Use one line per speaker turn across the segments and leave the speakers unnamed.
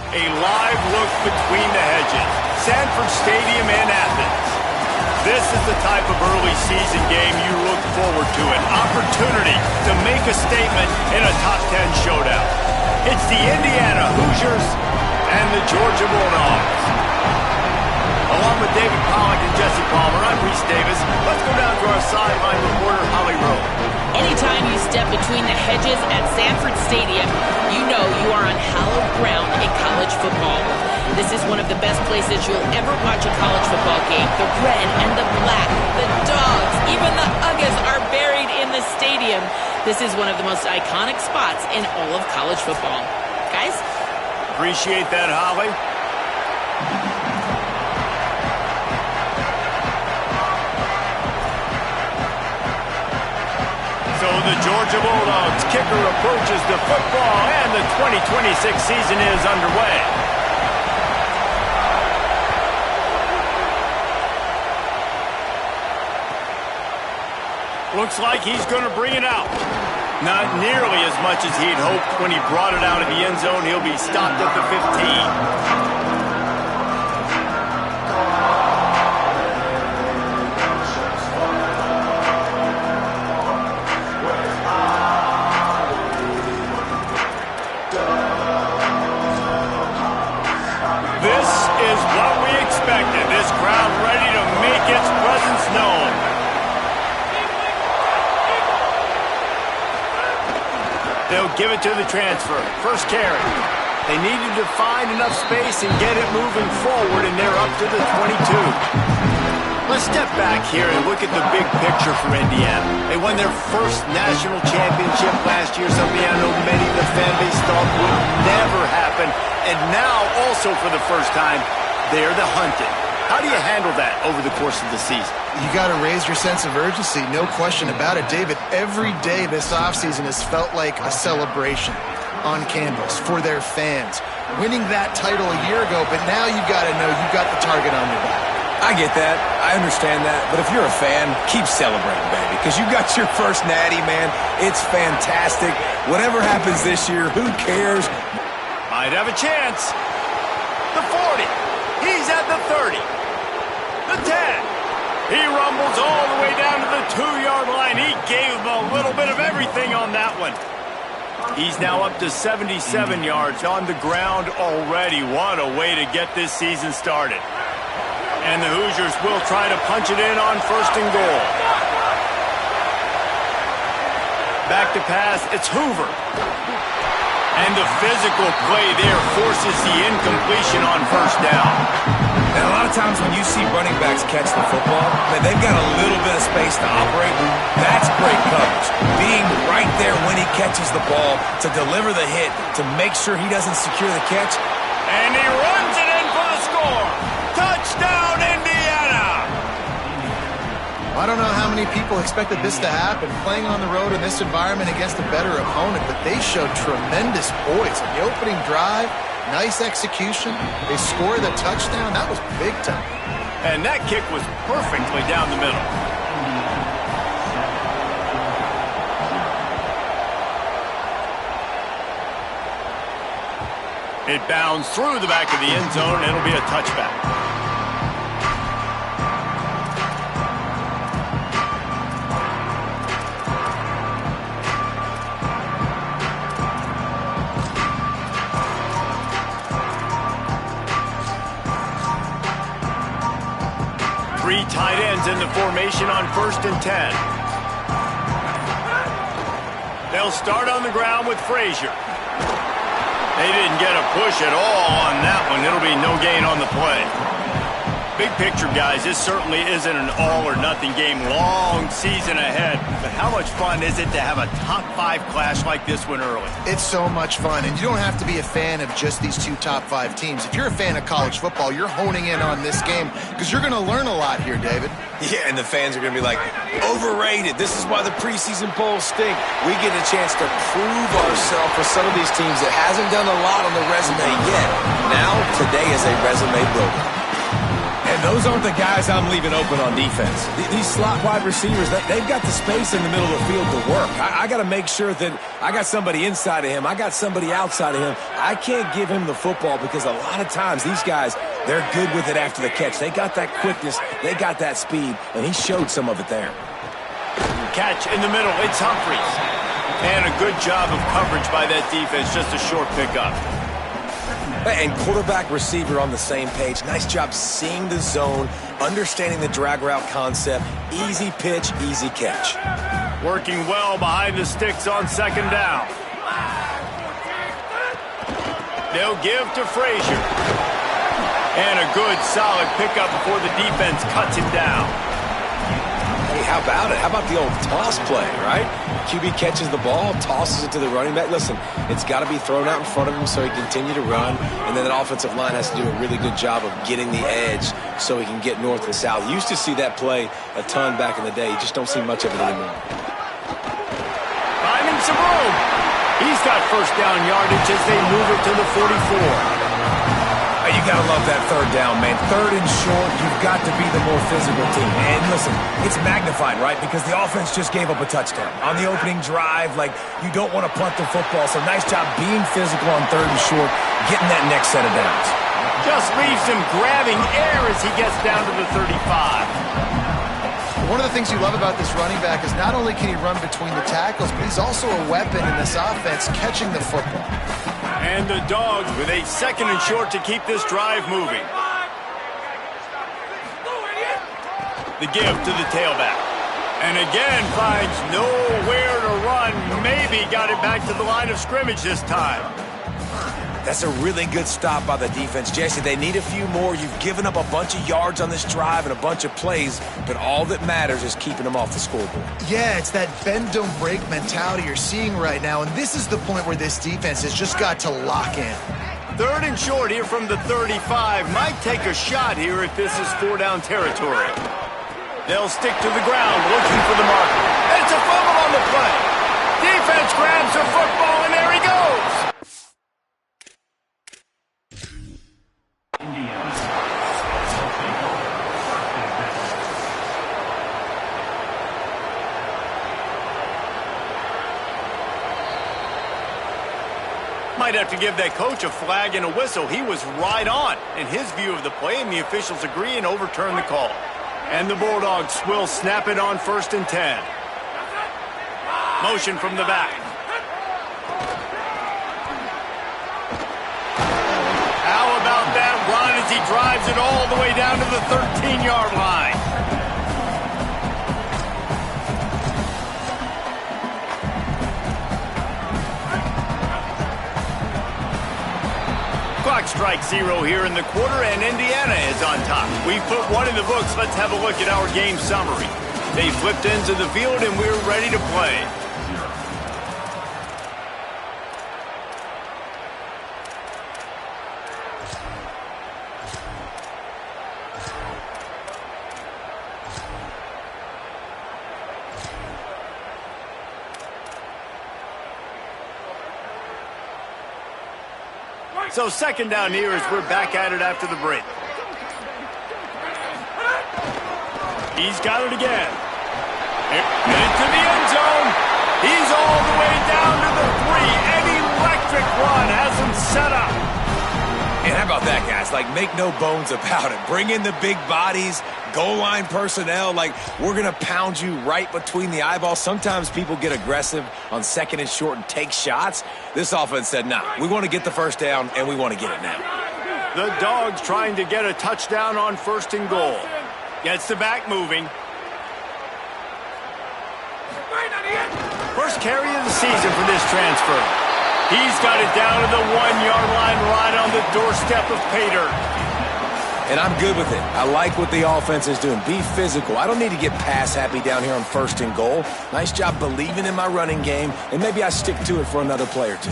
A live look between the hedges. Sanford Stadium in Athens. This is the type of early season game you look forward to. An opportunity to make a statement in a top 10 showdown. It's the Indiana Hoosiers and the Georgia Bulldogs. Along with David Pollack and Jesse Palmer, I'm Reese Davis. Let's go down to our sideline reporter, Holly Rowe.
Anytime you step between the hedges at Sanford Stadium, you know you are on hallowed ground in college football. This is one of the best places you'll ever watch a college football game. The red and the black, the dogs, even the Uggas are buried in the stadium. This is one of the most iconic spots in all of college football. Guys?
Appreciate that, Holly. So the Georgia Bulldogs kicker approaches the football, and the 2026 season is underway. Looks like he's going to bring it out. Not nearly as much as he'd hoped when he brought it out of the end zone. He'll be stopped at the 15. This crowd ready to make its presence known. They'll give it to the transfer. First carry. They needed to find enough space and get it moving forward, and they're up to the 22. Let's step back here and look at the big picture for Indiana. They won their first national championship last year, something I know many of the fan base thought would never happen. And now, also for the first time, they're the hunted. How do you handle that over the course of the season?
You got to raise your sense of urgency, no question about it, David. Every day this offseason has felt like a celebration on canvas for their fans. Winning that title a year ago, but now you've got to know you've got the target on your back.
I get that. I understand that. But if you're a fan, keep celebrating, baby, because you got your first natty, man. It's fantastic. Whatever happens this year, who cares?
Might have a chance. The 40. He's at the 30. The 10. He rumbles all the way down to the 2-yard line. He gave him a little bit of everything on that one. He's now up to 77 yards on the ground already. What a way to get this season started. And the Hoosiers will try to punch it in on 1st and goal. Back to pass, it's Hoover. And the physical play there forces the incompletion on 1st down.
And a lot of times when you see running backs catch the football, man, they've got a little bit of space to operate. That's great coverage. Being right there when he catches the ball to deliver the hit, to make sure he doesn't secure the catch.
And he runs it in for the score. Touchdown, Indiana!
I don't know how many people expected this to happen, playing on the road in this environment against a better opponent, but they showed tremendous poise. In the opening drive, nice execution. They scored a touchdown. That was big time.
And that kick was perfectly down the middle. It bounds through the back of the end zone, and it'll be a touchback. Three tight ends in the formation on 1st and 10. They'll start on the ground with Frazier. They didn't get a push at all on that one. It'll be no gain on the play. Big picture, guys, this certainly isn't an all-or-nothing game. Long season ahead. But how much fun is it to have a top-5 clash like this one early?
It's so much fun, and you don't have to be a fan of just these two top-5 teams. If you're a fan of college football, you're honing in on this game because you're going to learn a lot here, David.
Yeah, and the fans are going to be like, overrated. This is why the preseason polls stink. We get a chance to prove ourselves for some of these teams that hasn't done a lot on the resume yet. Now, today is a resume builder. And those aren't the guys I'm leaving open on defense. These slot wide receivers, they've got the space in the middle of the field to work. I got to make sure that I got somebody inside of him. I got somebody outside of him. I can't give him the football because a lot of times these guys, they're good with it after the catch. They got that quickness. They got that speed, and he showed some of it there.
Catch in the middle. It's Humphries. And a good job of coverage by that defense. Just a short pickup.
And quarterback receiver on the same page. Nice job seeing the zone, understanding the drag route concept. Easy pitch, easy catch.
Working well behind the sticks on 2nd down. They'll give to Frazier. And a good, solid pickup before the defense cuts him down.
Hey, how about it? How about the old toss play, right? QB catches the ball, tosses it to the running back. Listen, it's got to be thrown out in front of him so he can continue to run, and then that offensive line has to do a really good job of getting the edge so he can get north and south. You used to see that play a ton back in the day. You just don't see much of it anymore.
Finding some room. He's got 1st down yardage as they move it to the 44.
You got to love that 3rd down, man. 3rd and short, you've got to be the more physical team. And listen, it's magnified, right? Because the offense just gave up a touchdown. On the opening drive, like, you don't want to punt the football. So nice job being physical on 3rd and short, getting that next set of downs.
Just leaves him grabbing air as he gets down to the 35.
One of the things you love about this running back is not only can he run between the tackles, but he's also a weapon in this offense catching the football.
And the Dogs with a 2nd and short to keep this drive moving. The give to the tailback. And again finds nowhere to run. Maybe maybe got it back to the line of scrimmage this time.
That's a really good stop by the defense. Jesse, they need a few more. You've given up a bunch of yards on this drive and a bunch of plays, but all that matters is keeping them off the scoreboard.
Yeah, it's that bend, don't break mentality you're seeing right now, and this is the point where this defense has just got to lock in.
3rd and short here from the 35. Might take a shot here if this is 4-down territory. They'll stick to the ground looking for the marker. It's a fumble on the play. Defense grabs the football, and there he goes. Might have to give that coach a flag and a whistle. He was right on in his view of the play, and the officials agree and overturn the call. And the Bulldogs will snap it on 1st and 10. Motion from the back. How about that run as he drives it all the way down to the 13-yard line? Clock strikes 0 here in the quarter, and Indiana is on top. We've put one in the books. Let's have a look at our game summary. They flipped into the field, and we're ready to play. So 2nd down here as we're back at it after the break. He's got it again. Into the end zone. He's all the way down to the 3. An electric run has him set up.
And how about that, guys? Like, make no bones about it. Bring in the big bodies, goal line personnel. Like, we're going to pound you right between the eyeballs. Sometimes people get aggressive on 2nd and short and take shots. This offense said, nah, we want to get the 1st down, and we want to get it now.
The Dogs trying to get a touchdown on 1st and goal. Gets the back moving. First carry of the season for this transfer. He's got it down to the 1-yard line right on the doorstep of pay dirt.
And I'm good with it. I like what the offense is doing. Be physical. I don't need to get pass happy down here on 1st and goal. Nice job believing in my running game, and maybe I stick to it for another play or two.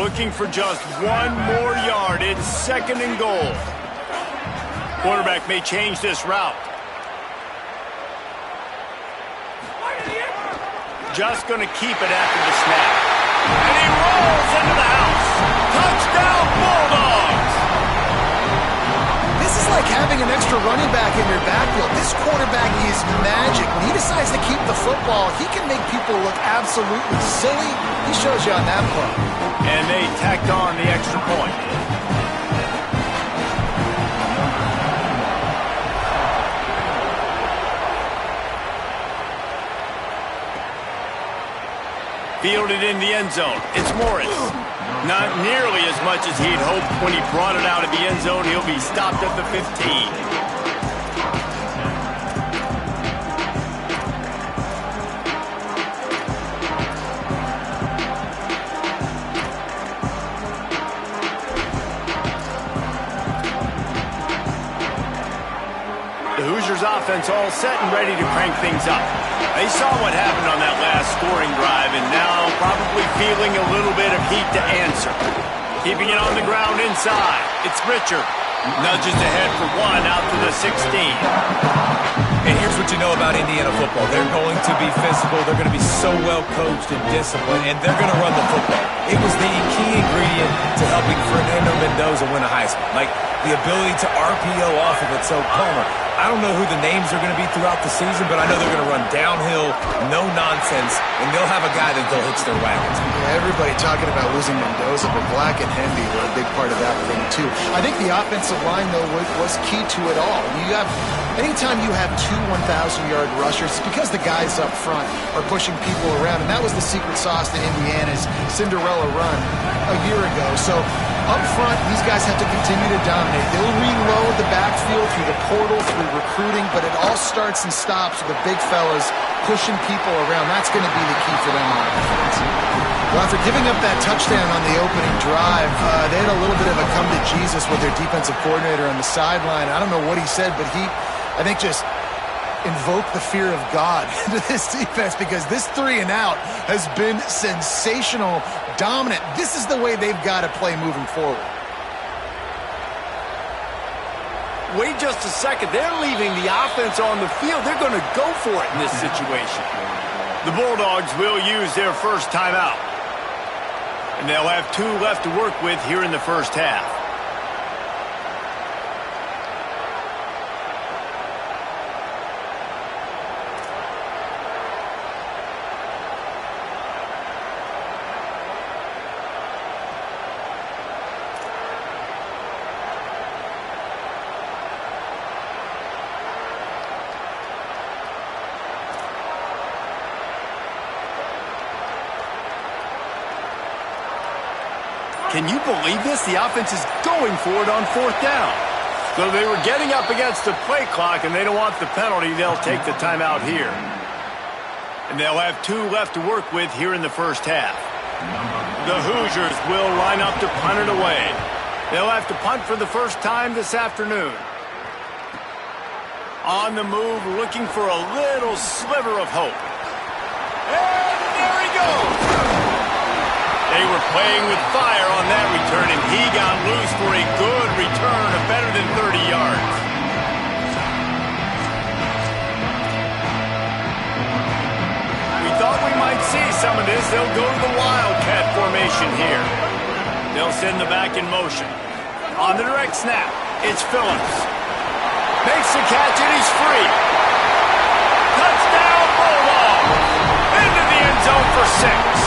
Looking for just 1 more yard. It's 2nd and goal. Quarterback may change this route. Just going to keep it after the snap. And he rolls into the house. Touchdown, Bulldogs!
This is like having an extra running back in your backfield. This quarterback is magic. When he decides to keep the football, he can make people look absolutely silly. He shows you on that play.
And they tacked on the extra point. Fielded in the end zone. It's Morris. Not nearly as much as he'd hoped when he brought it out of the end zone. He'll be stopped at the 15. The Hoosiers offense all set and ready to crank things up. They saw what happened on that last scoring drive and now probably feeling a little bit of heat to answer. Keeping it on the ground inside. It's Richard. Nudges ahead for 1 out to the 16.
And here's what you know about Indiana football. They're going to be physical. They're going to be so well coached and disciplined, and they're going to run the football. It was the key ingredient to helping Fernando Mendoza win a Heisman. Like, the ability to RPO off of it. So, Palmer, I don't know who the names are going to be throughout the season, but I know they're going to run downhill, no nonsense, and they'll have a guy that they'll hitch their wagons.
Yeah, everybody talking about losing Mendoza, but Black and Hendy were a big part of that thing, too. I think the offensive line, though, was key to it all. Anytime you have 2 1,000-yard rushers, it's because the guys up front are pushing people around, and that was the secret sauce to Indiana's Cinderella run a year ago. So up front, these guys have to continue to dominate. They'll reload the backfield through the portal, through recruiting, but it all starts and stops with the big fellas pushing people around. That's going to be the key for them on offense. Well, after giving up that touchdown on the opening drive, they had a little bit of a come to Jesus with their defensive coordinator on the sideline. I don't know what he said, but he, I think, just invoked the fear of God into this defense, because this 3 and out has been sensational, dominant. This is the way they've got to play moving forward.
Wait just a second. They're leaving the offense on the field. They're going to go for it in this situation. The Bulldogs will use their first timeout. And they'll have 2 left to work with here in the first half. Can you believe this? The offense is going for it on 4th down. So they were getting up against the play clock, and they don't want the penalty. They'll take the timeout here. And they'll have 2 left to work with here in the first half. The Hoosiers will line up to punt it away. They'll have to punt for the first time this afternoon. On the move, looking for a little sliver of hope. And there he goes. They were playing with fire on that return, and he got loose for a good return of better than 30 yards. We thought we might see some of this. They'll go to the Wildcat formation here. They'll send the back in motion. On the direct snap, it's Phillips. Makes the catch, and he's free. Touchdown, Bulldogs! Into the end zone for 6.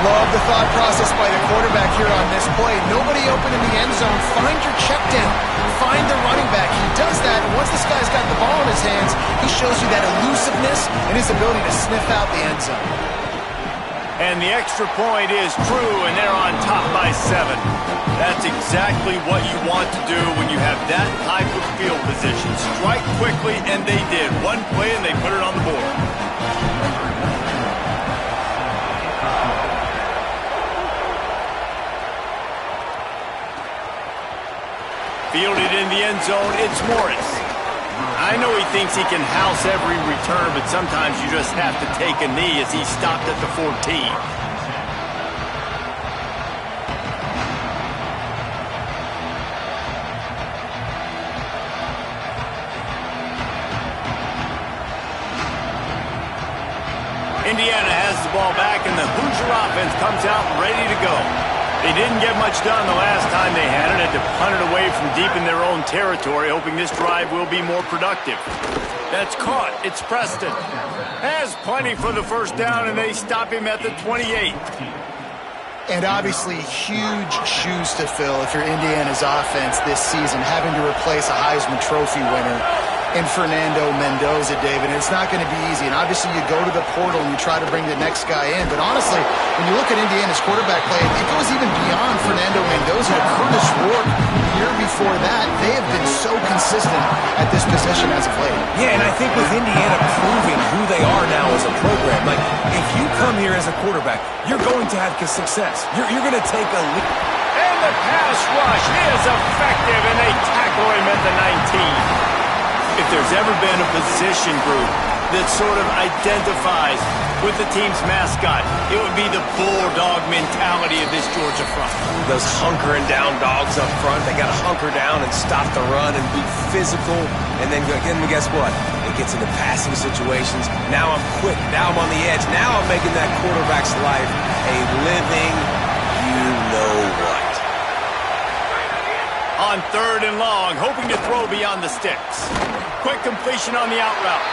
Love the thought process by the quarterback here on this play. Nobody open in the end zone. Find your check down. Find the running back. He does that, and once this guy's got the ball in his hands, he shows you that elusiveness and his ability to sniff out the end zone.
And the extra point is true, and they're on top by 7. That's exactly what you want to do when you have that type of field position. Strike quickly, and they did. One play, and they put it on the board. Fielded in the end zone, it's Morris. I know he thinks he can house every return, but sometimes you just have to take a knee as he stopped at the 14. Indiana has the ball back, and the Hoosier offense comes out ready to go. They didn't get much done the last time they had it. Had to punt it away from deep in their own territory, hoping this drive will be more productive. That's caught. It's Preston. Has plenty for the first down, and they stop him at the 28.
And obviously huge shoes to fill if you're Indiana's offense this season, having to replace a Heisman Trophy winner in Fernando Mendoza, David. And it's not going to be easy. And obviously you go to the portal and you try to bring the next guy in. But honestly, when you look at Indiana's quarterback play, it goes even beyond Fernando Mendoza to Curtis Rourke. The year before that, they have been so consistent at this position as of late.
Yeah, and I think with Indiana proving who they are now as a program, like if you come here as a quarterback, you're going to have success. You're going to take a lead.
And the pass rush is effective, and they tackle him at the 19. If there's ever been a position group that sort of identifies with the team's mascot, it would be the bulldog mentality of this Georgia front.
Those hunkering down dogs up front, they got to hunker down and stop the run and be physical. And then guess what? It gets into passing situations. Now I'm quick. Now I'm on the edge. Now I'm making that quarterback's life a living you-know-what.
On 3rd and long, hoping to throw beyond the sticks. Quick completion on the out route.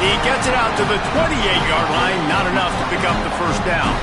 He gets it out to the 28-yard line, not enough to pick up the first down.